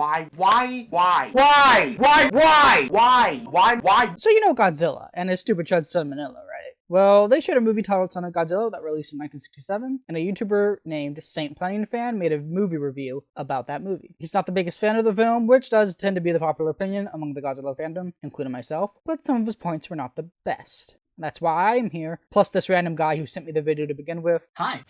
Why? So you know Godzilla and his stupid chud son Minilla, right? Well, they shared a movie titled Son of Godzilla that released in 1967, and a YouTuber named Saint Plain Fan made a movie review about that movie. He's not the biggest fan of the film, which does tend to be the popular opinion among the Godzilla fandom, including myself, but some of his points were not the best. That's why I'm here, plus this random guy who sent me the video to begin with. Hi.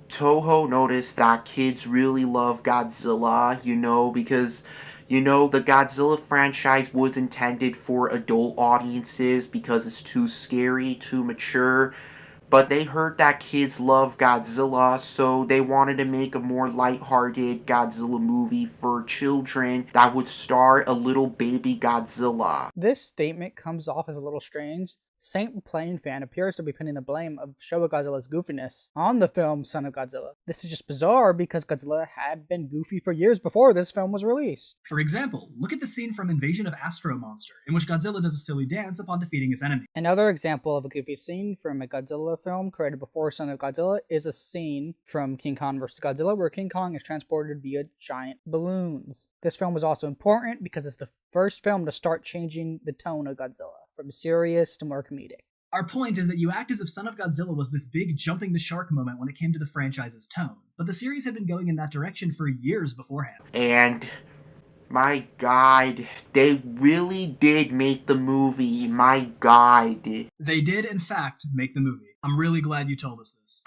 Toho noticed that kids really love Godzilla, because, the Godzilla franchise was intended for adult audiences because it's too scary, too mature. But they heard that kids love Godzilla, so they wanted to make a more lighthearted Godzilla movie for children that would star a little baby Godzilla. This statement comes off as a little strange. Saint Plain Fan appears to be pinning the blame of Showa Godzilla's goofiness on the film Son of Godzilla. This is just bizarre because Godzilla had been goofy for years before this film was released. For example, look at the scene from Invasion of Astro Monster, in which Godzilla does a silly dance upon defeating his enemy. Another example of a goofy scene from a Godzilla film created before Son of Godzilla is a scene from King Kong vs. Godzilla where King Kong is transported via giant balloons. This film was also important because it's the first film to start changing the tone of Godzilla, from serious to more comedic. Our point is that you act as if Son of Godzilla was this big jumping the shark moment when it came to the franchise's tone, but the series had been going in that direction for years beforehand. And, my God, they really did make the movie, my God. They did, in fact, make the movie. I'm really glad you told us this.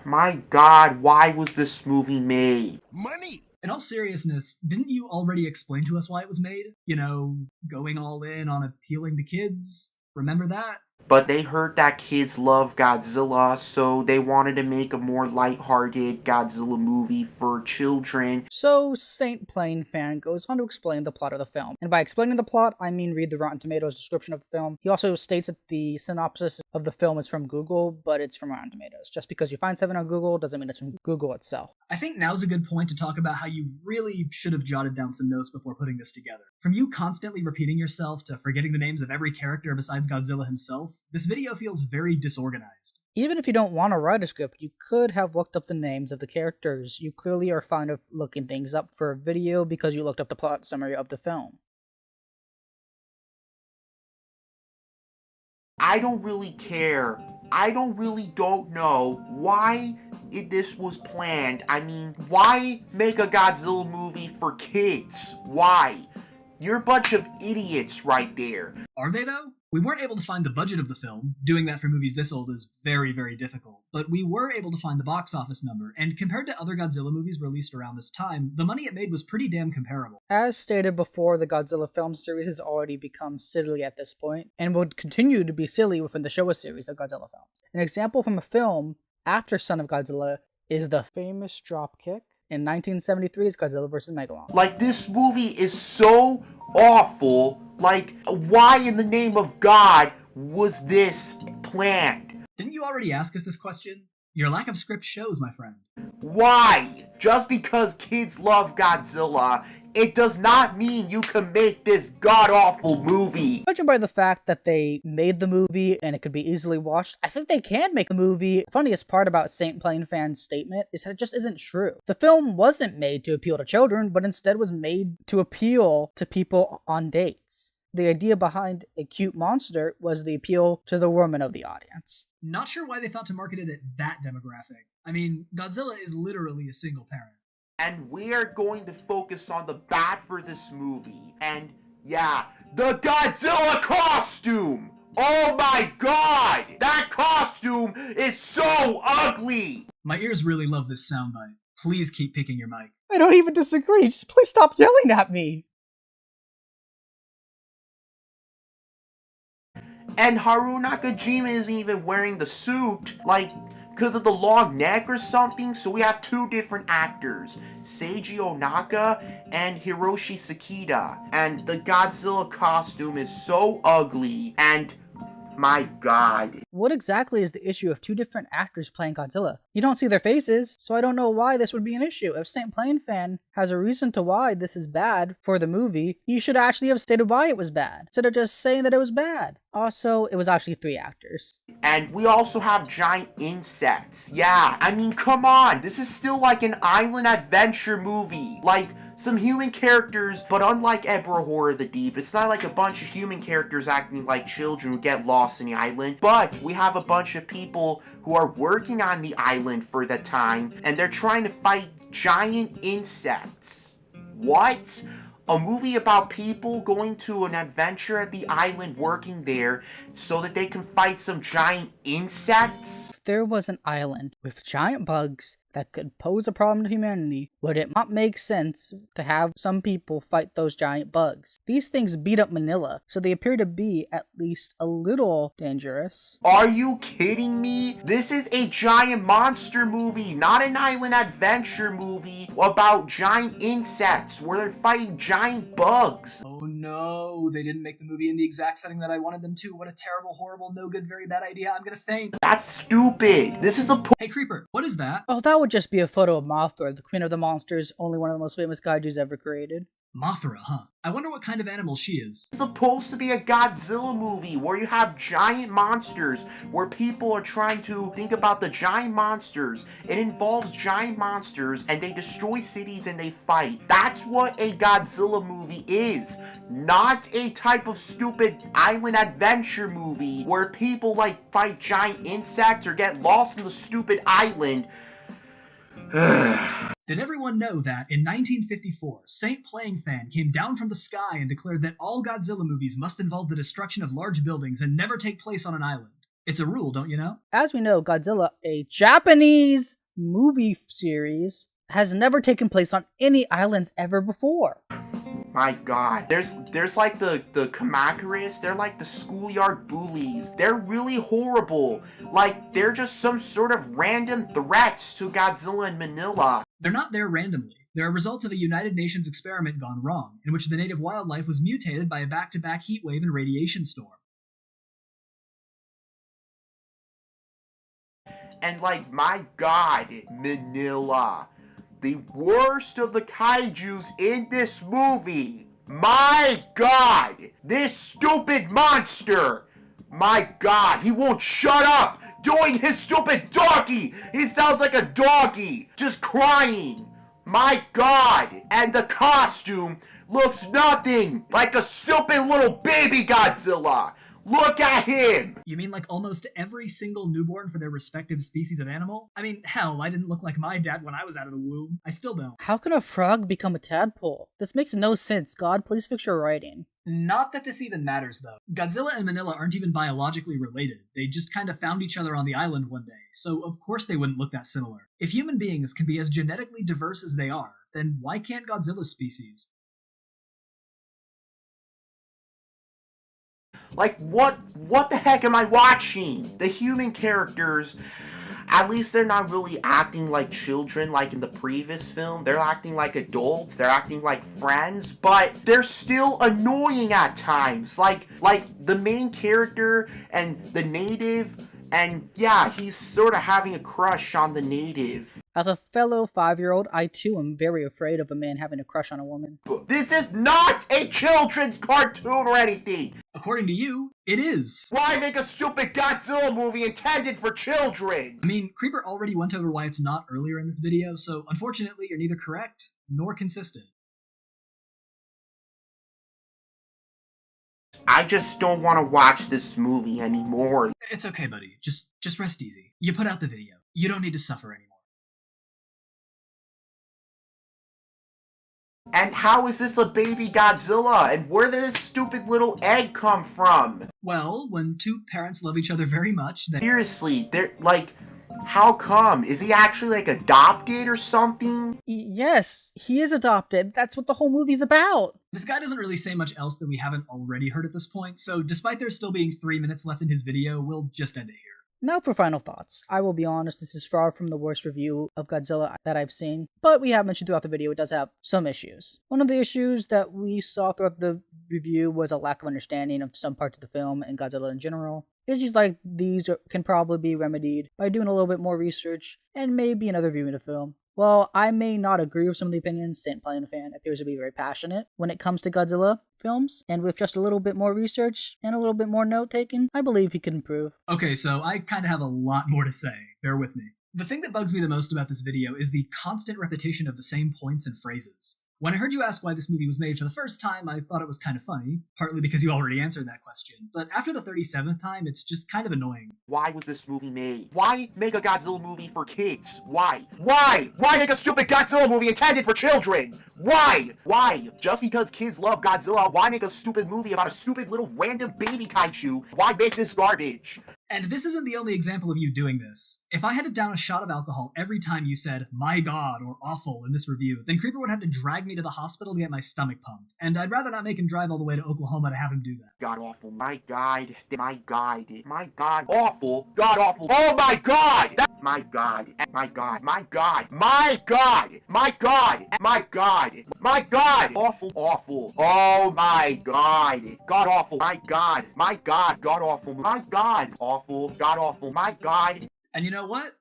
My God, why was this movie made? Money! In all seriousness, didn't you already explain to us why it was made? Going all in on appealing to kids? Remember that? But they heard that kids love Godzilla, so they wanted to make a more lighthearted Godzilla movie for children. So, Saint Plain Fan goes on to explain the plot of the film. And by explaining the plot, I mean read the Rotten Tomatoes description of the film. He also states that the synopsis of the film is from Google, but it's from Rotten Tomatoes. Just because you find something on Google doesn't mean it's from Google itself. I think now's a good point to talk about how you really should have jotted down some notes before putting this together. From you constantly repeating yourself to forgetting the names of every character besides Godzilla himself, this video feels very disorganized. Even if you don't want to write a script, you could have looked up the names of the characters. You clearly are fond of looking things up for a video because you looked up the plot summary of the film. I don't really care. I don't know why this was planned. I mean, why make a Godzilla movie for kids? Why? You're a bunch of idiots right there. Are they, though? We weren't able to find the budget of the film. Doing that for movies this old is very, very difficult. But we were able to find the box office number, and compared to other Godzilla movies released around this time, the money it made was pretty damn comparable. As stated before, the Godzilla film series has already become silly at this point, and would continue to be silly within the Showa series of Godzilla films. An example from a film after Son of Godzilla is the famous dropkick. In 1973, it's Godzilla vs. Megalon. Like, this movie is so awful. Like, why in the name of God was this planned? Didn't you already ask us this question? Your lack of script shows, my friend. Why? Just because kids love Godzilla, it does not mean you can make this god-awful movie. Judging by the fact that they made the movie and it could be easily watched, I think they can make the movie. The funniest part about Saint Plain Fan's statement is that it just isn't true. The film wasn't made to appeal to children, but instead was made to appeal to people on dates. The idea behind a cute monster was the appeal to the woman of the audience. Not sure why they thought to market it at that demographic. I mean, Godzilla is literally a single parent. And we are going to focus on the bad for this movie. And yeah, the Godzilla costume! Oh my God! That costume is so ugly! My ears really love this soundbite. Please keep picking your mic. I don't even disagree, just please stop yelling at me! And Haru Nakajima isn't even wearing the suit, like, because of the long neck or something, so we have two different actors, Seiji Onaka and Hiroshi Sakita, and the Godzilla costume is so ugly, and My god. What exactly is the issue of two different actors playing Godzilla? You don't see their faces, so I don't know why this would be an issue. If St. Plain Fan has a reason to why this is bad for the movie, he should actually have stated why it was bad, instead of just saying that it was bad. Also, it was actually 3 actors. And we also have giant insects. Yeah, I mean, come on. This is still like an island adventure movie. Like, some human characters, but unlike Ebra Horror of the Deep, it's not like a bunch of human characters acting like children who get lost in the island, but we have a bunch of people who are working on the island for the time, and they're trying to fight giant insects. What? A movie about people going to an adventure at the island working there so that they can fight some giant insects? If there was an island with giant bugs that could pose a problem to humanity, would it not make sense to have some people fight those giant bugs? These things beat up Minilla, so they appear to be at least a little dangerous. Are you kidding me? This is a giant monster movie, not an island adventure movie about giant insects where they're fighting giant bugs. Oh no, they didn't make the movie in the exact setting that I wanted them to. What a terrible, horrible, no good, very bad idea. I'm gonna faint. That's stupid. This is a Hey Creeper, what is that? Oh, that would just be a photo of Mothra, the queen of the monsters, only one of the most famous kaijus ever created. Mothra, huh? I wonder what kind of animal she is. supposed to be a Godzilla movie where you have giant monsters, where people are trying to think about the giant monsters. It involves giant monsters and they destroy cities and they fight. That's what a Godzilla movie is. Not a type of stupid island adventure movie where people like fight giant insects or get lost in the stupid island. Did everyone know that, in 1954, Saint Playing Fan came down from the sky and declared that all Godzilla movies must involve the destruction of large buildings and never take place on an island? It's a rule, don't you know? As we know, Godzilla, a Japanese movie series, has never taken place on any islands ever before. My god. There's like the Kamakuris, they're like the schoolyard bullies. They're really horrible. Like, they're just some sort of random threats to Godzilla and Minilla. They're not there randomly. They're a result of a United Nations experiment gone wrong, in which the native wildlife was mutated by a back-to-back heat wave and radiation storm. And like, my god, Minilla. The worst of the kaijus in this movie. My god! This stupid monster! My god, he won't shut up! Doing his stupid doggy! He sounds like a doggy! Just crying! My god! And the costume looks nothing like a stupid little baby Godzilla! Look at him! You mean like almost every single newborn for their respective species of animal? I mean, hell, I didn't look like my dad when I was out of the womb. I still don't. How can a frog become a tadpole? This makes no sense. God, please fix your writing. Not that this even matters, though. Godzilla and Minilla aren't even biologically related. They just kind of found each other on the island one day, so of course they wouldn't look that similar. If human beings can be as genetically diverse as they are, then why can't Godzilla's species? Like, what the heck am I watching? The human characters, at least they're not really acting like children like in the previous film. They're acting like adults, they're acting like friends, but they're still annoying at times. Like the main character and the native, and yeah, he's sort of having a crush on the native. As a fellow 5-year-old, I too am very afraid of a man having a crush on a woman. This is not a children's cartoon or anything! According to you, it is. Why make a stupid Godzilla movie intended for children? I mean, Creeper already went over why it's not earlier in this video, so unfortunately you're neither correct nor consistent. I just don't want to watch this movie anymore. It's okay, buddy. Just rest easy. You put out the video. You don't need to suffer anymore. And how is this a baby Godzilla? And where did this stupid little egg come from? Well, when two parents love each other very much, they... Seriously, they're like, how come? Is he actually like adopted or something? Yes, he is adopted. That's what the whole movie's about. This guy doesn't really say much else that we haven't already heard at this point, so despite there still being 3 minutes left in his video, we'll just end it here. Now for final thoughts. I will be honest, this is far from the worst review of Godzilla that I've seen, but we have mentioned throughout the video it does have some issues. One of the issues that we saw throughout the review was a lack of understanding of some parts of the film and Godzilla in general. Issues like these can probably be remedied by doing a little bit more research and maybe another viewing of the film. While I may not agree with some of the opinions, Saint Plain Fan appears to be very passionate when it comes to Godzilla films, and with just a little bit more research and a little bit more note taking, I believe he could improve. Okay, so I kind of have a lot more to say. Bear with me. The thing that bugs me the most about this video is the constant repetition of the same points and phrases. When I heard you ask why this movie was made for the first time, I thought it was kind of funny, partly because you already answered that question, but after the 37th time, it's just kind of annoying. Why was this movie made? Why make a Godzilla movie for kids? Why? Why? Why make a stupid Godzilla movie intended for children? Why? Why? Just because kids love Godzilla, why make a stupid movie about a stupid little random baby kaiju? Why make this garbage? And this isn't the only example of you doing this. If I had to down a shot of alcohol every time you said, my god, or awful in this review, then Creeper would have to drag me to the hospital to get my stomach pumped. And I'd rather not make him drive all the way to Oklahoma to have him do that. God awful, my god, my god, my god, awful, god awful, oh my god! My god, my god, my god, my god, my god, my god, my god, awful, awful, oh my god, god awful, my god, god awful, my god, awful, god awful, my god. And you know what?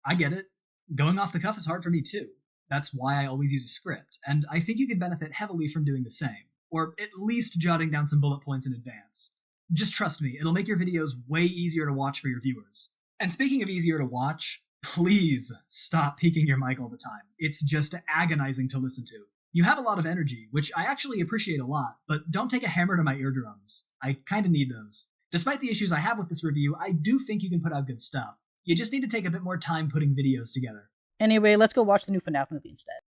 I get it. Going off the cuff is hard for me too. That's why I always use a script, and I think you could benefit heavily from doing the same, or at least jotting down some bullet points in advance. Just trust me, it'll make your videos way easier to watch for your viewers. And speaking of easier to watch, please stop peeking your mic all the time. It's just agonizing to listen to. You have a lot of energy, which I actually appreciate a lot, but don't take a hammer to my eardrums. I kinda need those. Despite the issues I have with this review, I do think you can put out good stuff. You just need to take a bit more time putting videos together. Anyway, let's go watch the new FNAF movie instead.